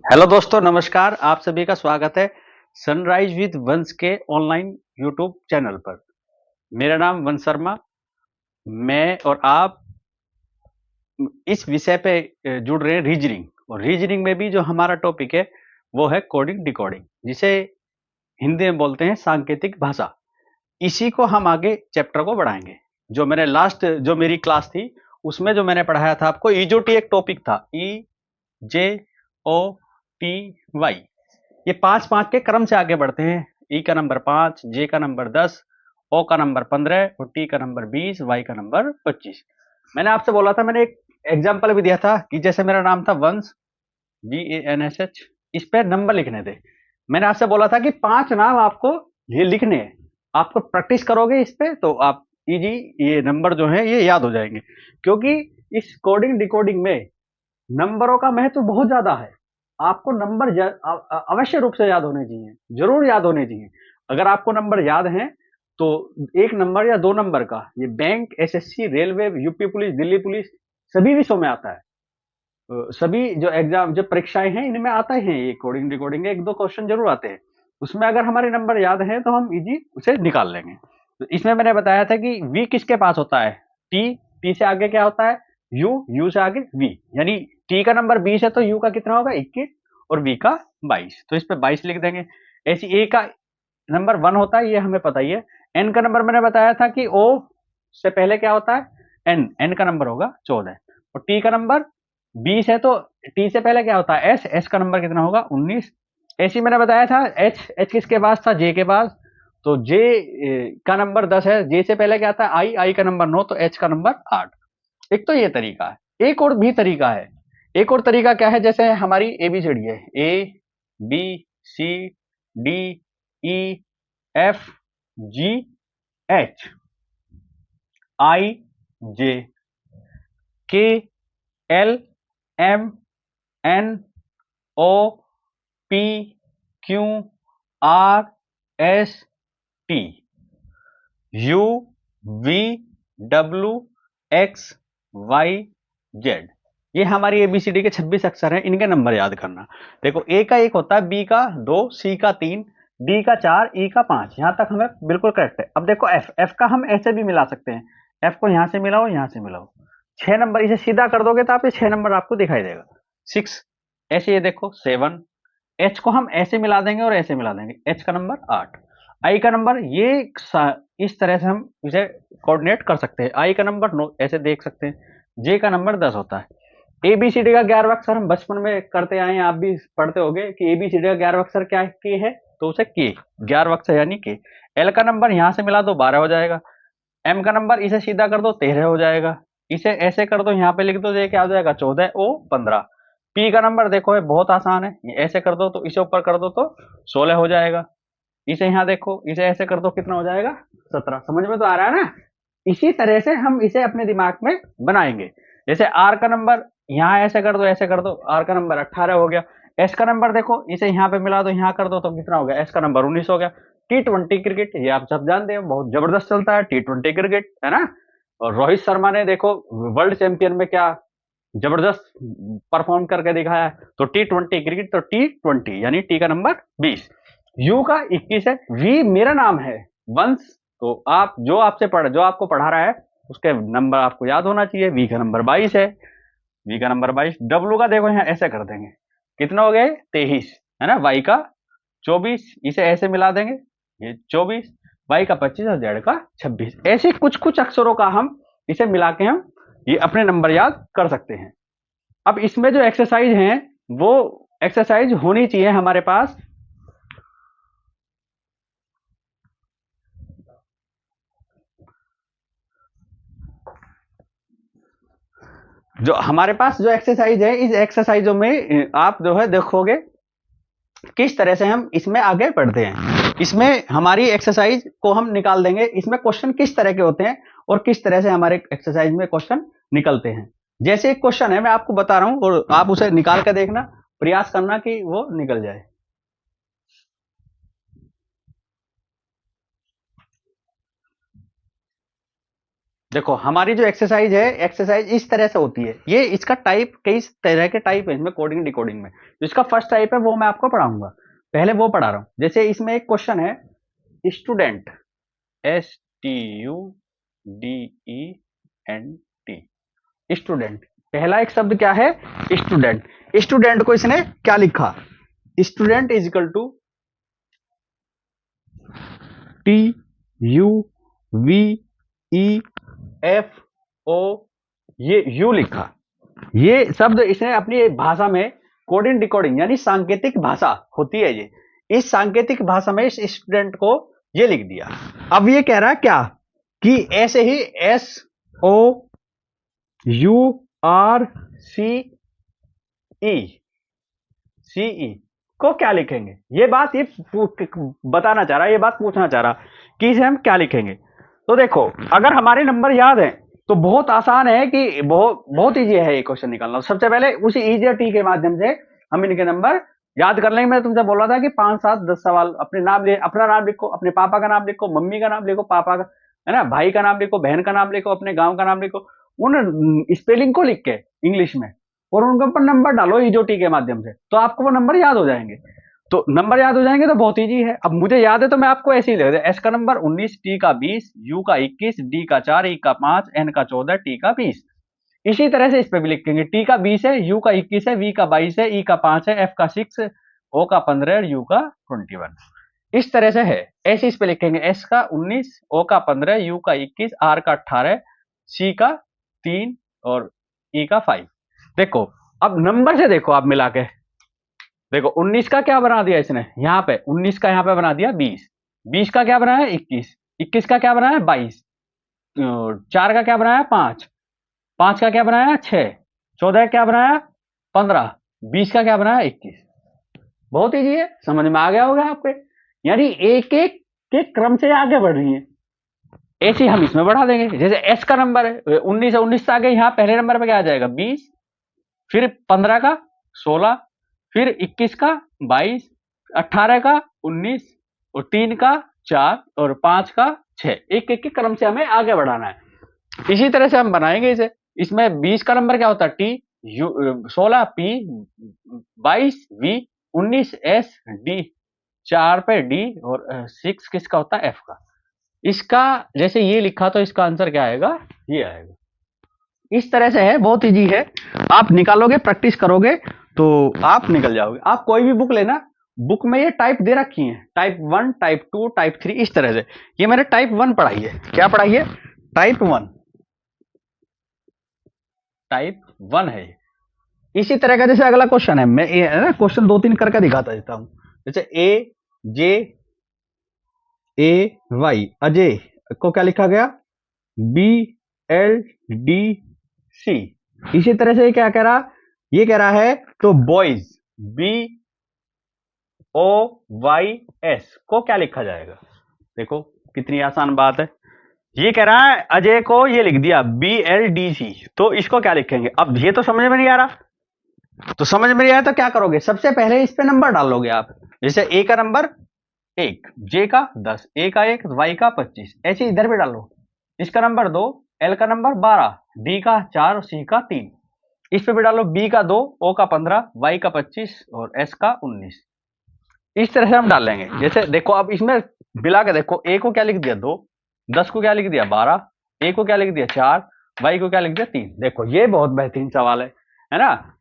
Hello दोस्तों, नमस्कार। आप सभी का स्वागत है सनराइज विद वंश के ऑनलाइन यूट्यूब चैनल पर। मेरा नाम वंश शर्मा। मैं और आप इस विषय पे जुड़ रहे हैं रीजनिंग, और रीजनिंग में भी जो हमारा टॉपिक है वो है कोडिंग डिकोडिंग, जिसे हिंदी में बोलते हैं सांकेतिक भाषा। इसी को हम आगे चैप्टर को बढ़ाएंगे। जो मैंने लास्ट जो मेरी क्लास थी उसमें जो मैंने पढ़ाया था आपको, ईजोटी एक टॉपिक था, EJOTY। ये 5-5 के क्रम से आगे बढ़ते हैं। ई का नंबर 5, जे का नंबर 10, ओ का नंबर 15 और टी का नंबर 20, वाई का नंबर 25। मैंने आपसे बोला था, मैंने एक एग्जाम्पल भी दिया था कि जैसे मेरा नाम था वंश, VANSH, इस पे नंबर लिखने थे। मैंने आपसे बोला था कि 5 नाम आपको ये लिखने हैं। आपको प्रैक्टिस करोगे इस पे तो आप इजी ये नंबर जो है ये याद हो जाएंगे, क्योंकि इस कोडिंग डिकोडिंग में नंबरों का महत्व बहुत ज्यादा है। आपको नंबर अवश्य रूप से याद होने चाहिए, जरूर याद होने चाहिए। अगर आपको नंबर याद हैं तो एक नंबर या दो नंबर का ये bank, SSC, railway, UP police, Delhi police सभी विषयों में आता है। सभी जो एग्जाम जो परीक्षाएं हैं इनमें आता ही है, ये कोडिंग डिकोडिंग एक दो क्वेश्चन जरूर आते हैं। उसमें अगर हमारे नंबर याद हैं तो हम इजी उसे निकाल लेंगे। तो इसमें मैंने बताया था कि वी किसके पास होता है, टी। टी से आगे क्या होता है, यू। यू से आगे वी। यानी टी का नंबर 20 है तो यू का कितना होगा, 21, और वी का 22। तो इस पे 22 लिख देंगे। ऐसी ए का नंबर 1 होता है, ये हमें पता ही है। एन का नंबर मैंने बताया था कि ओ से पहले क्या होता है, एन। एन का नंबर होगा 14। और टी का नंबर 20 है तो टी से पहले क्या होता है, एस। एस का नंबर कितना होगा, 19। ऐसी मैंने बताया था एच। एच किसके पास था, जे के पास। तो जे का नंबर 10 है, जे से पहले क्या था, आई। आई का नंबर 9, तो एच का नंबर 8। एक तो ये तरीका है, एक और भी तरीका है। एक और तरीका क्या है, जैसे हमारी एबीसीडी है, ABCDEFGH, IJKLMNOPQRST, UVWXYZ। ये हमारी एबीसीडी के 26 अक्षर हैं, इनके नंबर याद करना। देखो, ए का 1 होता है, बी का 2, सी का 3, डी का 4, ई का 5। यहां तक हमें बिल्कुल करेक्ट है। अब देखो एफ। एफ का हम ऐसे भी मिला सकते हैं। एफ को यहां से मिलाओ, यहां से मिलाओ। 6 नंबर इसे सीधा कर दोगे तो आप ये 6 नंबर आपको दिखाई देगा। 6। ऐसे ये देखो 7। एच को हम ऐसे मिला देंगे और ऐसे मिला देंगे, एच का नंबर 8। आई का नंबर ये इस तरह से हम इसे कोऑर्डिनेट कर सकते हैं। आई का नंबर 9 ऐसे देख सकते हैं। जे का नंबर 10 होता है। एबीसीडी का 11वां अक्षर हम बचपन में करते आए हैं, आप भी पढ़ते होगे कि एबीसीडी का 11वां अक्षर क्या है, के है, तो उसे के 11वां अक्षर यानी के। एल का नंबर यहां से मिला दो 12 हो जाएगा। एम का नंबर इसे सीधा कर दो 13 हो जाएगा। इसे ऐसे कर दो, यहाँ पे लिख दो, ये क्या हो जाएगा 14, ओ 15। पी का नंबर देखो ये बहुत आसान है, ये ऐसे कर दो तो इसे ऊपर कर दो तो 16 हो जाएगा। इसे यहाँ देखो, इसे ऐसे कर दो, कितना हो जाएगा 17। समझ में तो आ रहा है ना। इसी तरह से हम इसे अपने दिमाग में बनाएंगे। जैसे आर का नंबर यहाँ ऐसे कर दो, ऐसे कर दो, आर का नंबर 18 हो गया। एस का नंबर देखो, इसे यहाँ पे मिला दो, यहाँ कर दो तो कितना हो गया, एस का नंबर 19 हो गया। T20 क्रिकेट, ये आप सब जानते हैं, बहुत जबरदस्त चलता है T20 क्रिकेट, है ना। और रोहित शर्मा ने देखो वर्ल्ड चैंपियन में क्या जबरदस्त परफॉर्म करके दिखाया है। तो T20 क्रिकेट, तो T20 यानी टी का नंबर 20। यू का 21 है। वी मेरा नाम है वंश, तो आप जो आपको पढ़ा रहा है उसके नंबर आपको याद होना चाहिए। वी का नंबर 22 है। वी का नंबर 22। डब्लू का देखो यहाँ ऐसे कर देंगे, कितना हो गए 23, है ना। वाई का 24, इसे ऐसे मिला देंगे, ये 24। वाई का 25 और जेड का 26। ऐसे कुछ कुछ अक्षरों का हम इसे मिला के हम ये अपने नंबर याद कर सकते हैं। अब इसमें जो एक्सरसाइज है वो एक्सरसाइज होनी चाहिए हमारे पास। जो हमारे पास जो एक्सरसाइज है, इस एक्सरसाइजों में आप जो है देखोगे किस तरह से हम इसमें आगे बढ़ते हैं। इसमें हमारी एक्सरसाइज को हम निकाल देंगे, इसमें क्वेश्चन किस तरह के होते हैं और किस तरह से हमारे एक्सरसाइज में क्वेश्चन निकलते हैं। जैसे एक क्वेश्चन है, मैं आपको बता रहा हूं और आप उसे निकाल कर देखना, प्रयास करना कि वो निकल जाए। देखो हमारी जो एक्सरसाइज है, एक्सरसाइज इस तरह से होती है। ये इसका टाइप, कई तरह के टाइप है इसमें कोडिंग डिकोडिंग में। जो इसका फर्स्ट टाइप है वो मैं आपको पढ़ाऊंगा, पहले वो पढ़ा रहा हूं। जैसे इसमें एक क्वेश्चन है, स्टूडेंट, STUDENT, स्टूडेंट। पहला एक शब्द क्या है? स्टूडेंट। स्टूडेंट को इसने क्या लिखा? Student is equal to TUVEFO, ये यू लिखा। ये शब्द इसने अपनी भाषा में कोडिंग डिकोडिंग यानी सांकेतिक भाषा होती है ये, इस सांकेतिक भाषा में इस स्टूडेंट को ये लिख दिया। अब ये कह रहा है क्या कि ऐसे ही SOURCE को क्या लिखेंगे? ये बात ये बताना चाह रहा है, ये बात पूछना चाह रहा कि इसे हम क्या लिखेंगे। तो देखो अगर हमारे नंबर याद है तो बहुत आसान है कि बहुत इजी है ये क्वेश्चन निकालना। सबसे पहले उसी इजी टी के माध्यम से हम इनके नंबर याद कर लेंगे। मैं तुमसे बोला था कि 5, 7, 10 सवाल अपने नाम ले, अपना नाम लिखो, अपने पापा का नाम लिखो, मम्मी का नाम लिखो, पापा का है ना, भाई का नाम लिखो, बहन का नाम लिखो, अपने गांव का नाम लिखो, उन स्पेलिंग को लिख के इंग्लिश में, और उनके ऊपर नंबर डालो ईजोटी के माध्यम से, तो आपको वो नंबर याद हो जाएंगे। तो नंबर याद हो जाएंगे तो बहुत इजी है। अब मुझे याद है तो मैं आपको ऐसे ही लिख दिया, एस का नंबर 19, टी का 20, यू का 21, डी का 4, ई का 5, एन का 14, टी का 20। इसी तरह से इस पे भी लिखेंगे, टी का 20 है, यू का 21 है, वी का 22 है, ई का 5 है, एफ का 6, ओ का 15 और यू का 21। इस तरह से है, ऐसे इस पे लिखेंगे, एस का 19, ओ का 15, यू का 21, आर का 18, सी का 3 और ई का 5। देखो अब नंबर से देखो आप मिला के देखो, 19 का क्या बना दिया इसने यहाँ पे, 19 का यहाँ पे बना दिया 20, 20 का क्या बनाया 21, 21 का क्या बनाया 22, 4 का क्या बनाया 5, 5 का क्या बनाया 6, 14 का क्या बनाया 15, 20 का क्या बनाया 21। बहुत ईजी है, समझ में आ गया होगा आपके। यानी एक एक के क्रम से आगे बढ़ रही है, ऐसे हम इसमें बढ़ा देंगे। जैसे एस का नंबर है 19 है, 19 से आगे यहाँ पहले नंबर पे क्या आ जाएगा 20, फिर 15 का 16, फिर 21 का 22, 18 का 19 और 3 का 4 और 5 का 6, एक एक के क्रम से हमें आगे बढ़ाना है। इसी तरह से हम बनाएंगे इसे। इसमें 20 का नंबर क्या होता है T, 16 P, 22 V, 19 S, D 4 पे डी और 6 किसका होता है एफ का। इसका जैसे ये लिखा तो इसका आंसर क्या आएगा, ये आएगा। इस तरह से है, बहुत इजी है। आप निकालोगे, प्रैक्टिस करोगे तो आप निकल जाओगे। आप कोई भी बुक लेना, बुक में ये टाइप दे रखी है, टाइप 1, टाइप 2, टाइप 3, इस तरह से। ये मैंने टाइप 1 पढ़ाई है। क्या पढ़ाई है? टाइप 1, टाइप 1 है। इसी तरह का जैसे अगला क्वेश्चन है, मैं ना क्वेश्चन 2-3 करके दिखाता देता हूं। जैसे AJAY, अजय को क्या लिखा गया BLDC। इसी तरह से क्या कह रहा, ये कह रहा है तो बॉयज BOYS को क्या लिखा जाएगा? देखो कितनी आसान बात है। ये कह रहा है अजय को ये लिख दिया BLDC, तो इसको क्या लिखेंगे? अब ये तो समझ में नहीं आ रहा, तो समझ में नहीं आया तो क्या करोगे, सबसे पहले इस पे नंबर डाल लोगे आप। जैसे ए का नंबर 1, जे का 10, ए का 1, वाई का 25, ऐसे इधर भी डालो। इसका नंबर 2, एल का नंबर 12, डी का 4 और सी का 3। इस पे भी डालो, बी का 2, ओ का 15, वाई का 25 और एस का 19। इस तरह से हम डाल लेंगे। जैसे देखो अब इसमें मिला के देखो, ए को क्या लिख दिया 2, 10 को क्या लिख दिया 12, ए को क्या लिख दिया 4, वाई को क्या लिख दिया 3। देखो ये बहुत बेहतरीन सवाल है ना।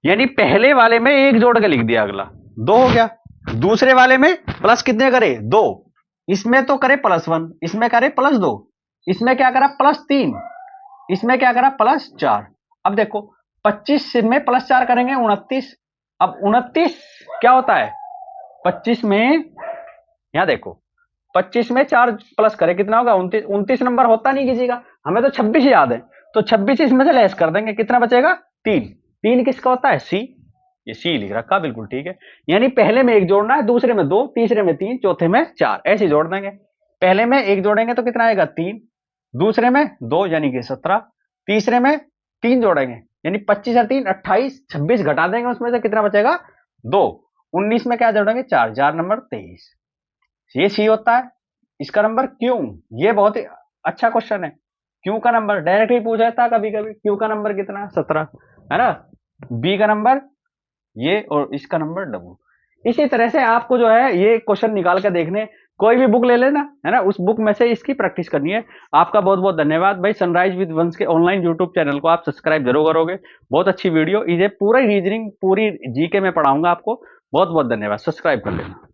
यानी पहले वाले में एक जोड़ के लिख दिया, अगला 2 हो गया, दूसरे वाले में प्लस कितने करे 2, इसमें तो करे +1, इसमें करे +2, इसमें क्या करा +3, इसमें क्या करा +4। अब देखो 25 में +4 करेंगे 29। अब 29 क्या होता है 25 में, यहां देखो 25 में 4 प्लस करे कितना होगा 29। 29 नंबर होता नहीं किसी का, हमें तो 26 याद है, तो 26 इसमें से लेस कर देंगे, कितना बचेगा 3। 3 किसका होता है सी, ये सी लिख रखा, बिल्कुल ठीक है। यानी पहले में एक जोड़ना है, दूसरे में 2, तीसरे में 3, चौथे में 4, ऐसे जोड़ देंगे। पहले में एक जोड़ेंगे तो कितना आएगा 3, दूसरे में 2 यानी कि 17, तीसरे में 3 जोड़ेंगे यानी 25 और 3 28, 26 घटा देंगे उसमें से कितना बचेगा 2, 19 में क्या जोड़ेंगे 4, 4 नंबर 23, ये सी होता है। इसका नंबर क्यों, ये बहुत ही अच्छा क्वेश्चन है। क्यू का नंबर डायरेक्ट ही पूछा था कभी कभी, क्यू का नंबर कितना, 17 है ना, बी का नंबर ये और इसका नंबर डब्ल्यू। इसी तरह से आपको जो है ये क्वेश्चन निकाल के देखने, कोई भी बुक ले लेना है ना, उस बुक में से इसकी प्रैक्टिस करनी है। आपका बहुत बहुत धन्यवाद भाई। सनराइज विद वंश के ऑनलाइन यूट्यूब चैनल को आप सब्सक्राइब जरूर करोगे। बहुत अच्छी वीडियो, इसे पूरा रीजनिंग पूरी जीके में पढ़ाऊंगा आपको। बहुत बहुत धन्यवाद, सब्सक्राइब कर लेना।